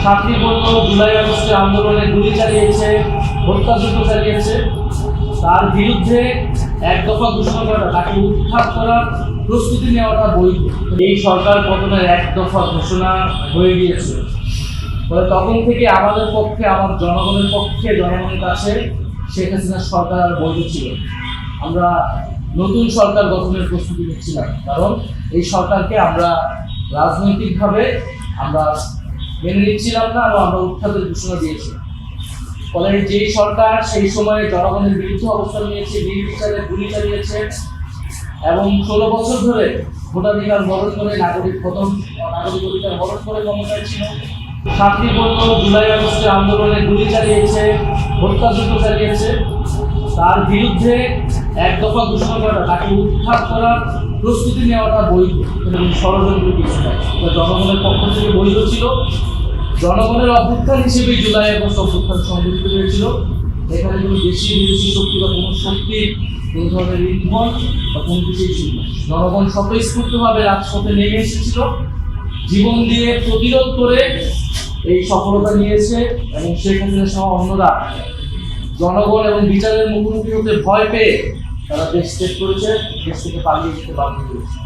শান্তিপূর্ণ জুলাই আগস্টের আন্দোলনে গুলি চালিয়েছে, হত্যাযজ্ঞ চালিয়েছে, তার বিরুদ্ধে এক দফা ঘোষণা করা, তাকে উৎখাত করার প্রস্তুতি নেওয়াটা বৈধ। এই সরকার পতনের এক দফা ঘোষণা হয়ে গিয়েছে। ফলে তখন থেকে আমাদের পক্ষে, আমার জনগণের পক্ষে, জনগণের কাছে শেখ হাসিনার সরকার বৈধ ছিল। আমরা নতুন সরকার গঠনের প্রস্তুতি নিচ্ছিলাম, কারণ এই সরকারকে আমরা রাজনৈতিকভাবে আমরা মেনে নিচ্ছিলাম না এবং আমরা উৎখাতের ঘোষণা দিয়েছি। ফলে যেই সরকার সেই সময়ে জনগণের বিরুদ্ধে অবস্থান নিয়েছে, নির্বিচারে গুলি চালিয়েছে এবং 16 বছর ধরে ভোটাধিকার হরণ করে, নাগরিক অধিকার হরণ করে ক্ষমতায় ছিল, শান্তিপূর্ণ জুলাই আগস্টের আন্দোলনে গুলি চালিয়েছে, হত্যাযজ্ঞ চালিয়েছে, তার বিরুদ্ধে এক দফা ঘোষণা করা, তাকে উৎখাত করার প্রস্তুতি নেওয়াটা বৈধ এবং ষড়যন্ত্র কিছু নয়। জনগণের পক্ষ থেকে বৈধ ছিল। জনগণের অভ্যুত্থান হিসেবে জুলাই আগস্ট অভ্যুত্থান সংগঠিত হয়েছিল। এখানে কোনো দেশি বিদেশি শক্তি বা কোনো শক্তির কোনো ধরনের ইন্ধন বা কোনো কিছুই ছিল না। জনগণ স্বতঃস্ফূর্তভাবে রাজপথে নেমে এসেছিল, জীবন দিয়ে প্রতিরোধ করে এই সফলতা নিয়েছে এবং শেখ হাসিনা সহ অন্যরা জনগণ এবং বিচারের মুখোমুখি হতে ভয় পেয়ে তারা দেশ ত্যাগ করেছে, দেশ থেকে পালিয়ে যেতে বাধ্য হয়েছে।